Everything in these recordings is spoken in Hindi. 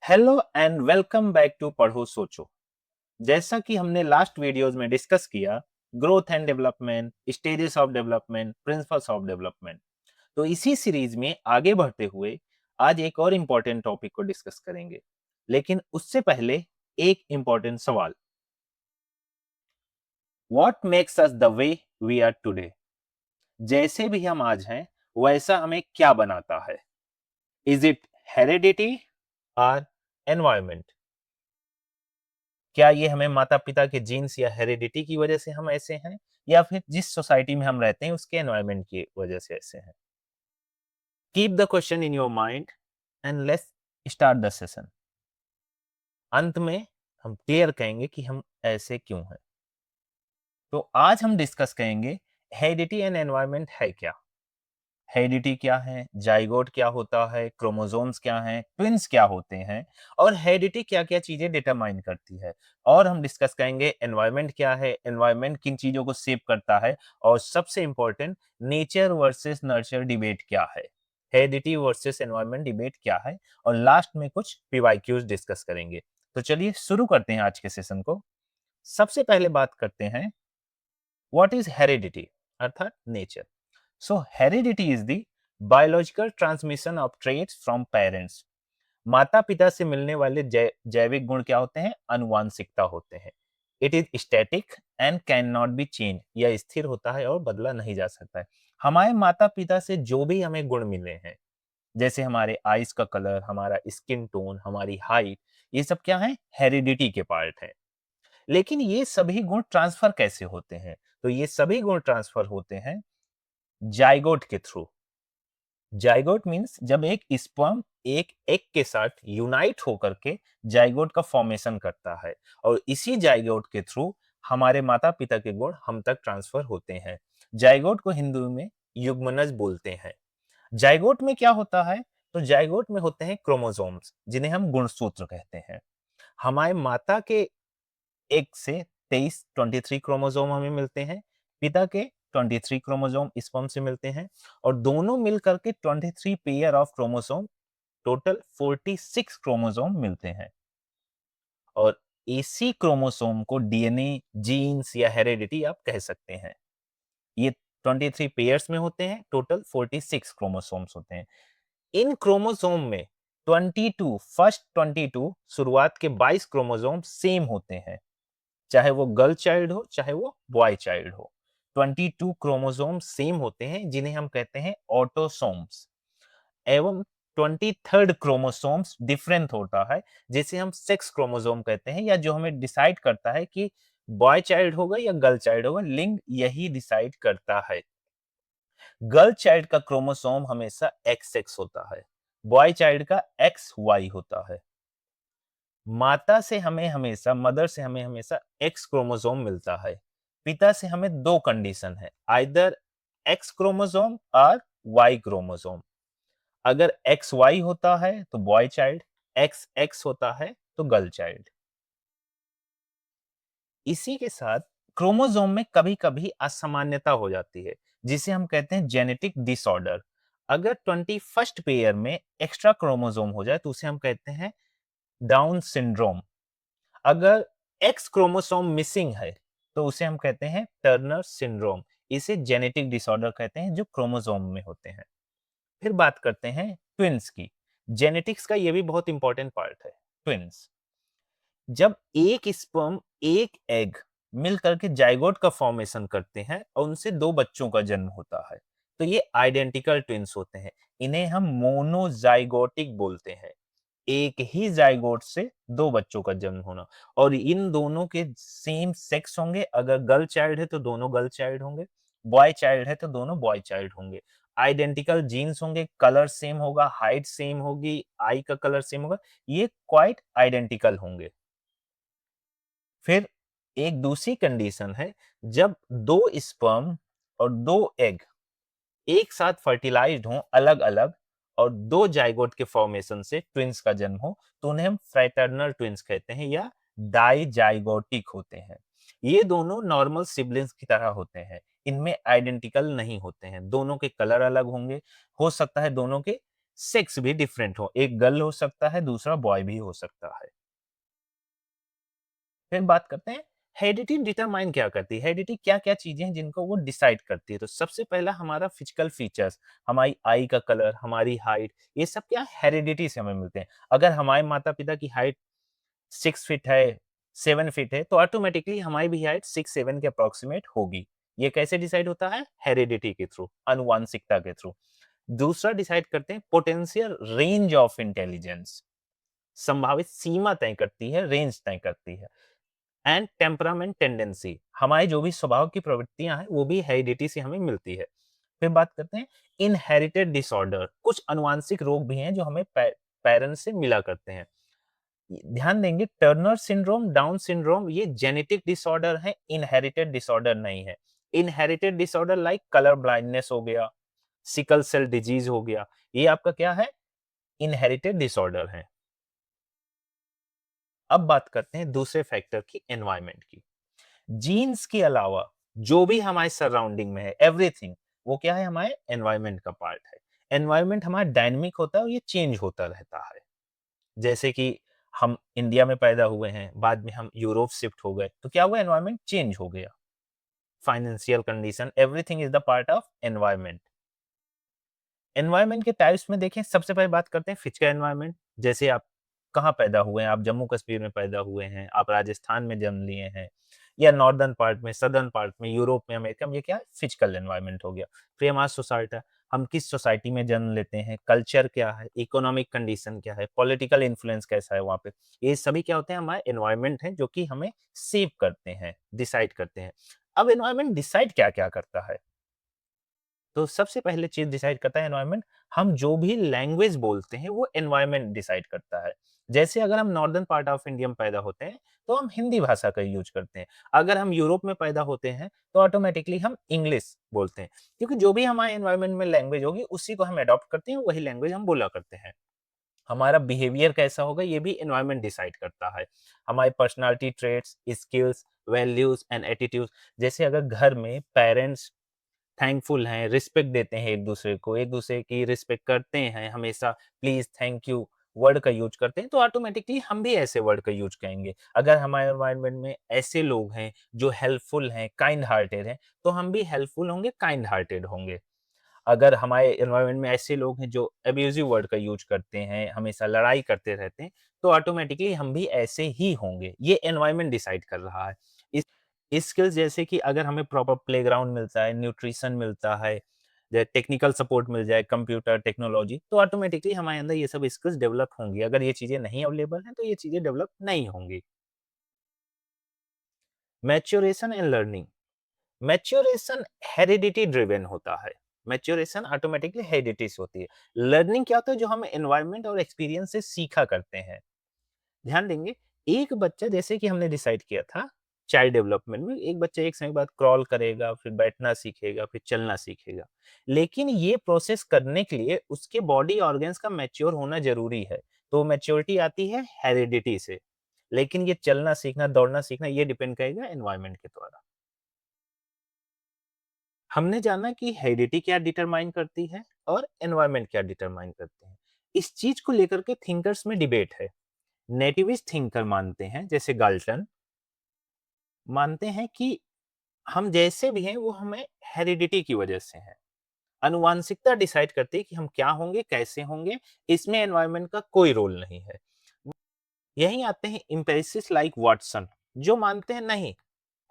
Hello and welcome back to Padho Socho. जैसा कि हमने लास्ट वीडियोस में डिस्कस किया, growth and development, stages of development, principles of development, तो इसी सीरीज में आगे बढ़ते हुए आज एक और इम्पोर्टेंट टॉपिक को डिस्कस करेंगे। लेकिन उससे पहले एक इम्पोर्टेंट सवाल, what makes us the way we are today? जैसे भी हम आज हैं वैसा हमें क्या बनाता है? इज इट हेरिडिटी और एनवायरमेंट? क्या ये हमें माता-पिता के जीन्स या हेरिडिटी की वजह से हम ऐसे हैं, या फिर जिस सोसाइटी में हम रहते हैं उसके एनवायरनमेंट की वजह से ऐसे हैं? Keep the question in your mind and let's start the session. अंत में हम क्लियर कहेंगे कि हम ऐसे क्यों हैं। तो आज हम डिस्कस करेंगे हेरिडिटी एंड एनवायरनमेंट है क्या? हेरिडिटी क्या है, जाइगोट क्या होता है, क्रोमोसोम्स क्या हैं, ट्विन्स क्या होते हैं, और हेरिडिटी क्या-क्या चीजें डिटरमाइन करती है। और हम डिस्कस करेंगे एनवायरनमेंट क्या है, एनवायरनमेंट किन चीजों को शेप करता है, और सबसे important nature versus nurture debate क्या है, हेरिडिटी वर्सेस एनवायरनमेंट डिबेट क्या है, और लास्ट में कुछ पीवाईक्यूज डिस्कस करेंगे। तो चलिए शुरू करते हैं आज के सेशन को। सबसे पहले बात करते हैं व्हाट इज हेरिडिटी, अर्थात nature. So heredity is the biological transmission of traits from parents. माता पिता से मिलने वाले जैविक गुण क्या होते हैं? अनुवांशिकता होते हैं। It is static and can not be change. यह स्थिर होता है और बदला नहीं जा सकता है। हमारे माता पिता से जो भी हमें गुण मिले हैं, जैसे हमारे आईज का कलर, हमारा स्किन टोन, हमारी हाइट, ये सब क्या है? हेरिडिटी के पार्ट है। लेकिन ये सभी गुण ट्रांसफर कैसे होते हैं? तो ये सभी गुण ट्रांसफर होते हैं जाइगोट के थ्रू। जाइगोट मीन्स जब एक स्पर्म एक एग के साथ यूनाइट होकर के जाइगोट का फॉर्मेशन करता है, और इसी जाइगोट के थ्रू हमारे माता पिता के गुण हम तक ट्रांसफर होते हैं। जाइगोट को हिंदी में युग्मनज बोलते हैं। जाइगोट में क्या होता है? तो जाइगोट में होते हैं क्रोमोसोम्स, जिन्हें हम गुणसूत्र कहते हैं। हमारे माता के एक से 23 क्रोमोसोम हमें मिलते हैं, पिता के 23 क्रोमोसोम स्पर्म से मिलते हैं, और दोनों मिलकर के 23 pair of chromosome, total 46 chromosome मिलते हैं। और इसी क्रोमोसोम को डीएनए, जीन्स या हेरेडिटी आप कह सकते हैं। ये 23 पेयर्स में होते हैं, टोटल 46 क्रोमोसोम्स होते हैं। इन क्रोमोसोम में 22 फर्स्ट 22 शुरुआत के 22 क्रोमोसोम सेम होते हैं, चाहे वो गर्ल चाइल्ड हो चाहे वो बॉय चाइल्ड हो। 22 क्रोमोसोम सेम होते हैं, जिन्हें हम कहते हैं ऑटोसोम्स। एवं 23rd क्रोमोसोम्स डिफरेंट होता है, जिसे हम सेक्स क्रोमोसोम कहते हैं, या जो हमें डिसाइड करता है कि बॉय चाइल्ड होगा या गर्ल चाइल्ड होगा, लिंग यही डिसाइड करता है। गर्ल चाइल्ड का क्रोमोसोम हमेशा एक्स एक्स होता है, बॉय चाइल्ड का एक्स वाई होता है। माता से हमें हमेशा, मदर से हमें हमेशा एक्स क्रोमोसोम मिलता है। पिता से हमें दो कंडीशन है, आइदर एक्स क्रोमोसोम और वाई क्रोमोसोम। अगर एक्स वाई होता है तो बॉय चाइल्ड, एक्स एक्स होता है तो गर्ल चाइल्ड। इसी के साथ क्रोमोसोम में कभी-कभी असामान्यता हो जाती है, जिसे हम कहते हैं जेनेटिक डिसऑर्डर। अगर 21st पेयर में एक्स्ट्रा क्रोमोसोम हो जाए तो उसे हम कहते हैं डाउन सिंड्रोम। अगर एक्स क्रोमोसोम मिसिंग है तो उसे हम कहते हैं टर्नर सिंड्रोम। इसे जेनेटिक डिसऑर्डर कहते हैं जो क्रोमोसोम में होते हैं। फिर बात करते हैं ट्विन्स की। जेनेटिक्स का ये भी बहुत इंपॉर्टेंट पार्ट है। ट्विन्स, जब एक स्पर्म एक एग मिल करके जाइगोट का फॉर्मेशन करते हैं और उनसे दो बच्चों का जन्म होता है, तो ये आइडेंटिकल ट्विन्स होते हैं। इन्हें हम मोनोजाइगोटिक बोलते हैं। एक ही जाइगोट से दो बच्चों का जन्म होना, और इन दोनों के सेम सेक्स होंगे। अगर गर्ल चाइल्ड है तो दोनों गर्ल चाइल्ड होंगे, बॉय चाइल्ड है तो दोनों बॉय चाइल्ड होंगे। आइडेंटिकल जीन्स होंगे, कलर सेम होगा, हाइट सेम होगी, आई का कलर सेम होगा, ये क्वाइट आइडेंटिकल होंगे। फिर एक दूसरी कंडीशन है, जब दो स्पर्म और दो एग एक साथ फर्टिलाइज्ड हों अलग-अलग, और दो जाइगोट के फॉर्मेशन से ट्विन्स का जन्म हो, तो उन्हें हम फ्रैटर्नल ट्विन्स कहते हैं या डाइजाइगोटिक होते हैं। ये दोनों नॉर्मल सिबलिंग्स की तरह होते हैं। इनमें आइडेंटिकल नहीं होते हैं, दोनों के कलर अलग होंगे, हो सकता है दोनों के सेक्स भी डिफरेंट हो, एक गर्ल हो सकता है, दूसरा बॉय भी हो सकता है। फिर बात करते हैं हेरिडिटी डिटरमाइन क्या करती है, हेरिडिटी क्या-क्या चीज़ें हैं जिनको वो डिसाइड करती है। तो सबसे पहला हमारा फिजिकल फीचर्स, हमारी आई का कलर, हमारी हाइट, ये सब क्या हेरिडिटी से हमें मिलते हैं। अगर हमारे माता-पिता की हाइट 6 फीट है, 7 फीट है, तो ऑटोमैटिकली हमारी भी हाइट 6-7 के अप्रॉक्सिमेट होगी। ये कैसे डिसाइड होता है? हेरिडिटी के थ्रू, आनुवांशिकता के थ्रू। दूसरा डिसाइड करते हैं पोटेंशियल रेंज ऑफ इंटेलिजेंस, संभावित सीमा तय करती है, रेंज तय करती है। एंड टेम्परामेंट टेंडेंसी, हमारे जो भी स्वभाव की प्रवृत्तियां हैं वो भी हेरिडिटी से हमें मिलती है। फिर बात करते हैं इनहेरिटेड डिसऑर्डर, कुछ अनुवांशिक रोग भी हैं जो हमें पेरेंट्स से मिला करते हैं। ध्यान देंगे टर्नर सिंड्रोम, डाउन सिंड्रोम ये जेनेटिक डिसऑर्डर है, इनहेरिटेड डिसऑर्डर नहीं है। Inherited disorder like colour blindness हो गया, सिकल सेल डिजीज हो गया, ये आपका क्या है? इनहेरिटेड डिसऑर्डर है। अब बात करते हैं दूसरे फैक्टर की, एनवायरनमेंट की। जीन्स के अलावा जो भी हमारे सराउंडिंग में है, एवरीथिंग, वो क्या है? हमारे एनवायरनमेंट का पार्ट है। एनवायरनमेंट हमारा डायनामिक होता है और ये चेंज होता रहता है। जैसे कि हम इंडिया में पैदा हुए हैं, बाद में हम यूरोप शिफ्ट हो गए, तो क्या हुआ? एनवायरनमेंट चेंज हो गया। Financial condition, everything is the part of environment. Environment के टाइप्स में देखें, सबसे पहले बात करते हैं फिजिकल एनवायरनमेंट। जैसे आप कहाँ पैदा हुए हैं? आप जम्मू कश्मीर में पैदा हुए हैं, आप राजस्थान में जन्म लिए हैं, या नॉर्दर्न पार्ट में, सदर्न पार्ट में, यूरोप में, अमेरिका में, ये क्या है? फिजिकल एनवायरनमेंट हो गया। फिर हमारा सोसाइटी, हम किस सोसाइटी में जन्म लेते हैं, कल्चर क्या है, इकोनॉमिक कंडीशन क्या है, पॉलिटिकल इन्फ्लुएंस कैसा है वहाँ पे, ये सभी क्या होते हैं? हमारे एनवायरनमेंट हैं जो कि हमें शेप करते हैं, डिसाइड करते हैं। अब एनवायरनमेंट डिसाइड क्या-क्या करता है? तो सबसे पहले चीज़ डिसाइड करता है एनवायरनमेंट, हम जो भी लैंग्वेज बोलते हैं वो एनवायरनमेंट डिसाइड करता है। जैसे अगर हम नॉर्दर्न पार्ट ऑफ इंडिया में पैदा होते हैं, तो हम हिंदी भाषा का यूज़ करते हैं। अगर हम यूरोप में पैदा होते हैं, तो ऑटोमैटिकली हम इंग्लिश बोलते हैं। क्योंकि जो भी हमारे एनवायरनमेंट में लैंग्वेज होगी, उसी को हम अडॉप्ट करते हैं, वही लैंग्वेज हम बोला करते हैं। हमारा बिहेवियर कैसा होगा, ये भी एनवायरनमेंट डिसाइड करता है। हमारी personality traits, skills, values and attitudes, जैसे अगर घर में पेरेंट्स थैंकफुल हैं, रिस्पेक्ट देते हैं एक-दूसरे को, एक-दूसरे की रिस्पेक्ट करते हैं, हमेशा प्लीज़, थैंक यू वर्ड का यूज़ करते हैं, तो ऑटोमैटिकली हम भी ऐसे वर्ड का यूज़ करेंगे। अगर हमारे एनवायरनमेंट में ऐसे लोग हैं, जो हेल्पफुल हैं, काइंड हार्टेड हैं, तो हम भी हेल्पफुल होंगे, काइंड हार्टेड होंगे। अगर हमारे एनवायरनमेंट में ऐसे लोग हैं, जो अब्यूज़िव वर्ड का यूज़ करते हैं, हमेशा लड़ाई करते रहते हैं, तो ऑटोमैटिकली हम भी ऐसे ही होंगे। ये एनवायरनमेंट डिसाइड कर रहा है। स्किल्स, जैसे कि अगर हमें प्रॉपर प्लेग्राउंड मिलता है, न्यूट्रिशन मिलता है, टेक्निकल सपोर्ट मिल जाए, कंप्यूटर टेक्नोलॉजी, तो ऑटोमेटिकली हमारे अंदर ये सब स्किल्स डेवलप होंगी। अगर ये चीज़ें नहीं अवेलेबल हैं, तो ये चीज़ें डेवलप नहीं होंगी। Maturation and learning, maturation heredity driven होता है। मैच्योरेशन ऑटोमेटिकली हेरिडिटी से होती है। लर्निंग क्या होता है? जो हम एनवायरनमेंट और एक्सपीरियंस से सीखा करते हैं। ध्यान देंगे, एक बच्चा, जैसे कि हमने डिसाइड किया था चाइल्ड डेवलपमेंट में, एक बच्चा एक समय बाद क्रॉल करेगा, फिर बैठना सीखेगा, फिर चलना सीखेगा। लेकिन ये प्रोसेस करने के लिए उसके बॉडी ऑर्गन्स का मैच्योर होना ज़रूरी है। तो मैच्योरिटी आती है हेरिडिटी से। लेकिन ये चलना सीखना, दौड़ना सीखना, ये डिपेंड करेगा एनवायरनमेंट के द्वारा। हमने जाना कि हेरिडिटी क्या डिटरमाइन करती है और एनवायरनमेंट क्या डिटरमाइन करते हैं। इस चीज़ को लेकर के थिंकर्स में डिबेट है। नेटिविस्ट थिंकर मानते हैं, जैसे गाल्टन, मानते हैं कि हम जैसे भी हैं वो हमें हेरिडिटी की वजह से हैं। आनुवांशिकता डिसाइड करती है कि हम क्या होंगे, कैसे होंगे, इसमें एनवायरनमेंट का कोई रोल नहीं है। यहीं आते हैं एम्पिरिसिस्ट लाइक वाटसन, जो मानते हैं नहीं,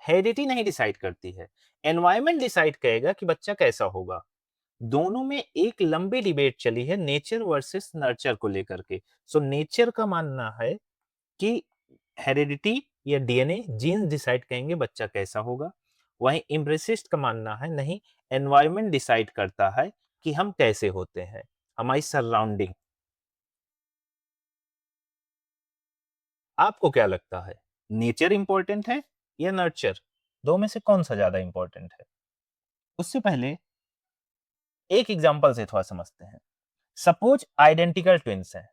हेरिडिटी नहीं डिसाइड करती है, एनवायरनमेंट डिसाइड करेगा कि बच्चा कैसा होगा। दोनों में एक लंबी डिबेट चली है नेचर वर्सेस नर्चर को लेकर के। सो नेचर का मानना है कि हेरिडिटी या डीएनए जीन्स डिसाइड करेंगे बच्चा कैसा होगा। वहीं एम्ब्रेसिस्ट का मानना है नहीं, एनवायरनमेंट डिसाइड करता है कि हम कैसे होते हैं, हमारी सराउंडिंग। आपको क्या लगता है, नेचर इंपॉर्टेंट है या नर्चर? दो में से कौन सा ज्यादा इंपॉर्टेंट है? उससे पहले एक एग्जांपल से थोड़ा समझते हैं। सपोज आइडेंटिकल ट्विन्स हैं।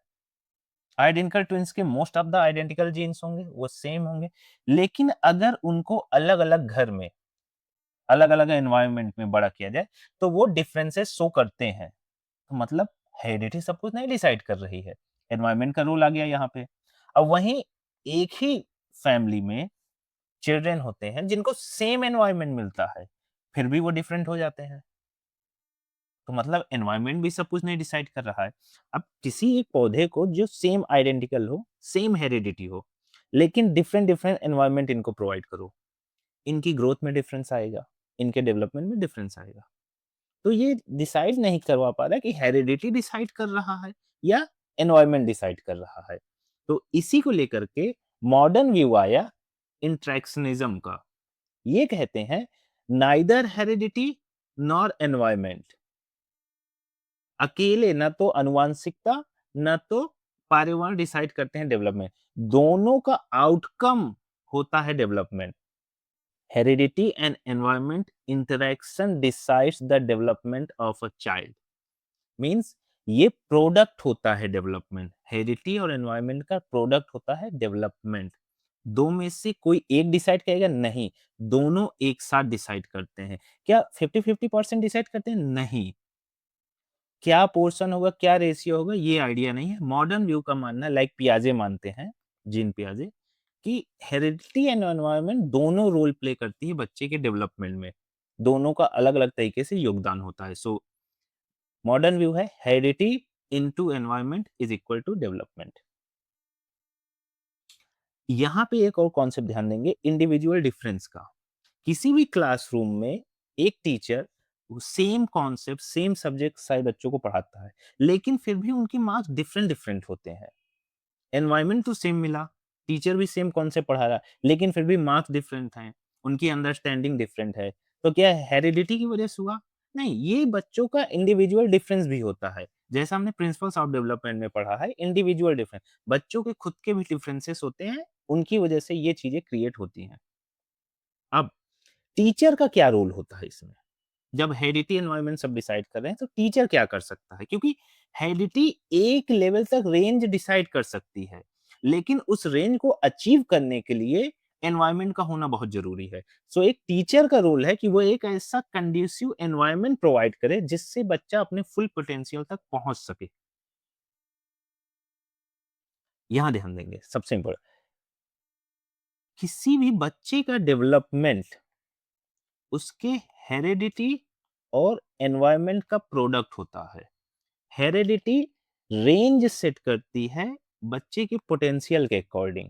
आइडेंटिकल ट्विन्स के most of the identical genes होंगे, वो सेम होंगे। लेकिन अगर उनको अलग अलग घर में, अलग अलग एनवायरनमेंट में बड़ा किया जाए, तो वो डिफरेंसेस शो करते हैं। तो मतलब हेरिडिटी सब कुछ नहीं डिसाइड कर रही है, एनवायरनमेंट का रोल आ गया यहाँ पे। अब वहीं एक ही फैमिली में चिल्ड्रन होते हैं जिनको सेम एनवायरनमेंट मिलता है, फिर भी वो डिफरेंट हो जाते हैं। तो मतलब एनवायरनमेंट भी सब कुछ नहीं डिसाइड कर रहा है। अब किसी एक पौधे को जो सेम आइडेंटिकल हो, सेम हेरिडिटी हो, लेकिन डिफरेंट डिफरेंट एनवायरनमेंट इनको प्रोवाइड करो, इनकी ग्रोथ में डिफरेंस आएगा, इनके डेवलपमेंट में डिफरेंस आएगा। तो ये डिसाइड नहीं करवा पा रहा है कि हेरिडिटी डिसाइड कर रहा है या एनवायरनमेंट डिसाइड कर रहा है। तो इसी को लेकर के मॉडर्न व्यू आया इंट्रैक्शनिज्म का। ये कहते हैं नाइदर हेरिडिटी नॉर एनवायरनमेंट, अकेले ना तो आनुवांशिकता ना तो पर्यावरण डिसाइड करते हैं डेवलपमेंट, दोनों का आउटकम होता है development. Heredity and environment interaction decides the development of a child. Means ये प्रोडक्ट होता है डेवलपमेंट, हेरिडिटी और एनवायरनमेंट का प्रोडक्ट होता है डेवलपमेंट। दो में से कोई एक डिसाइड करेगा नहीं, दोनों एक साथ डिसाइड करते हैं। क्या 50-50% डिसाइड करते हैं? नहीं। क्या पोर्शन होगा, क्या रेशियो होगा, ये आइडिया नहीं है। मॉडर्न व्यू का मानना है, लाइक पियाजे मानते हैं, जीन पियाजे, कि हेरिडिटी एंड एनवायरनमेंट दोनों रोल प्ले करती है बच्चे के डेवलपमेंट में, दोनों का अलग अलग तरीके से योगदान होता है। सो मॉडर्न व्यू है heredity into environment is equal to development. यहां पे एक और कॉन्सेप्ट ध्यान देंगे, इंडिविजुअल डिफरेंस का। किसी भी क्लासरूम में एक teacher same concept, same subject सारे बच्चों को पढ़ाता है, लेकिन फिर भी उनके मार्क्स डिफरेंट डिफरेंट होते हैं। एनवायरनमेंट तो सेम मिला, टीचर भी सेम कॉन्सेप्ट पढ़ा रहा है, लेकिन फिर भी मार्क्स डिफरेंट हैं, उनकी अंडरस्टैंडिंग डिफरेंट है। तो क्या हेरिडिटी की वजह से हुआ? नहीं, ये बच्चों का इंडिविजुअल डिफरेंस भी होता है। जैसा हमने प्रिंसिपल्स ऑफ डेवलपमेंट में पढ़ा है, इंडिविजुअल डिफरेंस, बच्चों के खुद के भी डिफरेंसेस होते हैं, उनकी वजह से ये चीजें क्रिएट होती हैं। अब टीचर का क्या रोल होता है इसमें? जब हेरिडिटी एनवायरनमेंट सब डिसाइड कर रहे हैं, तो टीचर क्या कर सकता है? क्योंकि हेरिडिटी एक लेवल तक रेंज डिसाइड कर सकती है, लेकिन उस रेंज को अचीव करने के लिए एनवायरनमेंट का होना बहुत जरूरी है। सो एक टीचर का रोल है कि वो एक ऐसा कंड्यूसिव एनवायरनमेंट प्रोवाइड करे जिससे बच्चा अपने फुल पोटेंशियल तक पहुंच सके। यहां ध्यान देंगे, सबसे इंपॉर्टेंट, किसी भी बच्चे का डेवलपमेंट उसके हेरिडिटी और एनवायरनमेंट का प्रोडक्ट होता है। हेरिडिटी रेंज सेट करती है बच्चे के पोटेंशियल के अकॉर्डिंग,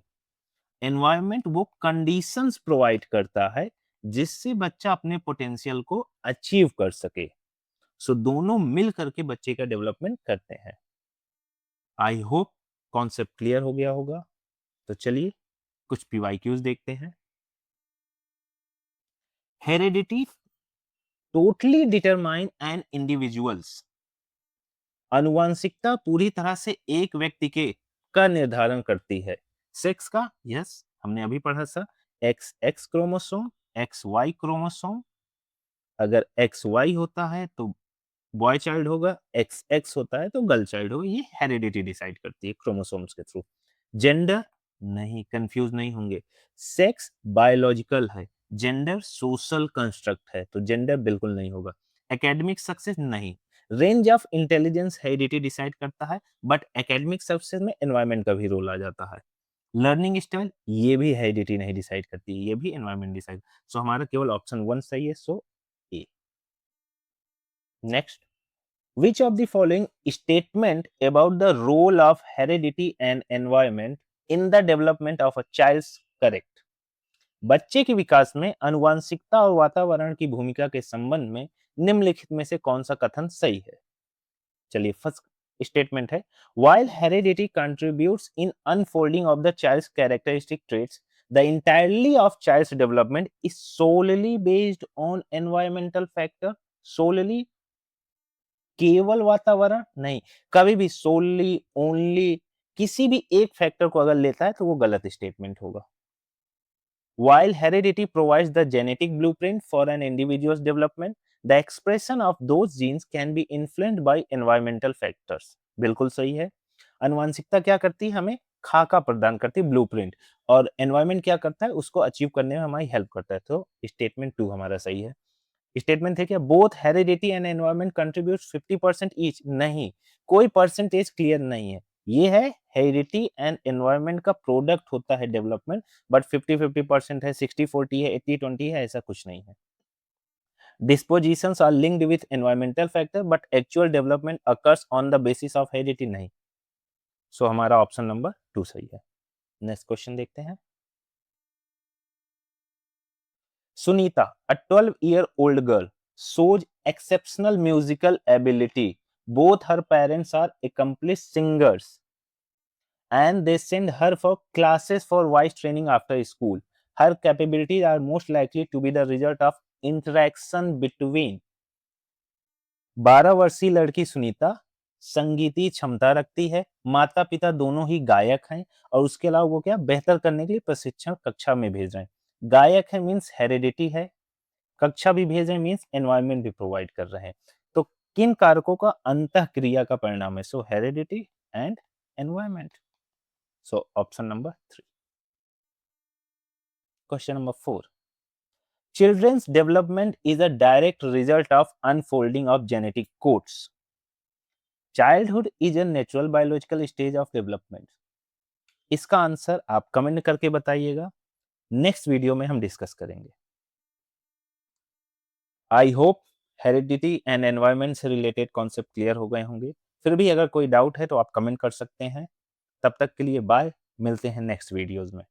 एनवायरनमेंट वो कंडीशंस प्रोवाइड करता है जिससे बच्चा अपने पोटेंशियल को अचीव कर सके। सो दोनों मिल करके बच्चे का डेवलपमेंट करते हैं। आई होप कॉन्सेप्ट क्लियर हो गया होगा। तो चलिए कुछ पीवाईक्यूज देखते हैं। Heredity totally determine an individuals, आनुवांशिकता पूरी तरह से एक व्यक्ति के का निर्धारण करती है। सेक्स का, यस, हमने अभी पढ़ा था, X X chromosome, X Y chromosome. अगर एक्स वाई होता है तो बॉय चाइल्ड होगा, एक्स एक्स होता है तो गर्ल चाइल्ड होगा। ये हेरिडिटी डिसाइड करती है क्रोमोसोम्स के थ्रू। जेंडर, नहीं, कंफ्यूज नहीं होंगे, सेक्स बायोलॉजिकल है, जेंडर सोशल कंस्ट्रक्ट है, तो जेंडर बिल्कुल नहीं होगा। एकेडमिक सक्सेस, नहीं। Range of intelligence heredity decide करता है, बट एकेडमिक सक्सेस में एनवायरनमेंट का भी रोल आ जाता है। लर्निंग स्टाइल, ये भी हेरिडिटी नहीं डिसाइड करती है, ये भी एनवायरनमेंट डिसाइड। सो हमारा केवल ऑप्शन 1 सही है, so A. Next, which of the following statement about the role of heredity and environment in the development of a child's correct? बच्चे के विकास में आनुवांशिकता और वातावरण की भूमिका के संबंध में निम्नलिखित में से कौन सा कथन सही है? चलिए, फर्स्ट स्टेटमेंट है, while heredity contributes in unfolding of the child's characteristic traits, the entirely of child's development is solely based on environmental factor। solely, केवल वातावरण नहीं, कभी भी सोली, ओनली, किसी भी एक फैक्टर को अगर लेता है तो वो गलत स्टेटमेंट होगा। While heredity provides the genetic blueprint for an individual's development, the expression of those genes can be influenced by environmental factors। बिल्कुल सही है। आनुवंशिकता क्या करती है? हमें खाका प्रदान करती है, ब्लूप्रिंट, और एनवायरनमेंट क्या करता है? उसको अचीव करने में हमारी हेल्प करता है। तो स्टेटमेंट 2 हमारा सही है। स्टेटमेंट थे क्या both heredity and environment contribute 50% each? नहीं, कोई परसेंटेज क्लियर नहीं है। ये है हेरिडिटी एंड एनवायरनमेंट का प्रोडक्ट होता है डेवलपमेंट, बट 50-50% है, 60-40 है, 80-20 है, ऐसा कुछ नहीं है। Dispositions are linked with environmental factor, but actual development occurs on the basis of heredity नहीं। सो हमारा ऑप्शन नंबर 2 सही है। नेक्स्ट क्वेश्चन देखते हैं। Sunita, a 12-year-old girl, shows exceptional musical ability. Both her parents are accomplished singers, and they send her for classes for voice training after school. Her capabilities are most likely to be the result of interaction between 12 वर्षीय लड़की सुनीता संगीतीय क्षमता रखती है, माता पिता दोनों ही गायक हैं, और उसके अलावा वो क्या बेहतर करने के लिए प्रशिक्षण कक्षा में भेज रहे हैं। गायक है मीन्स हेरिडिटी है, कक्षा भी भेज रहे हैं मीन्स एनवायरनमेंट भी प्रोवाइड कर रहे हैं। तो किन कारकों का अंतः क्रिया का परिणाम है? So heredity and environment. So option number 3। Question number 4। Children's development is a direct result of unfolding of genetic codes. Childhood is a natural biological stage of development. इसका आंसर आप कमेंट करके बताइएगा, नेक्स्ट वीडियो में हम डिस्कस करेंगे। I hope heredity and environment से रिलेटेड कॉन्सेप्ट क्लियर हो गए होंगे। फिर भी अगर कोई डाउट है तो आप कमेंट कर सकते हैं। तब तक के लिए बाय, मिलते हैं नेक्स्ट वीडियोज में।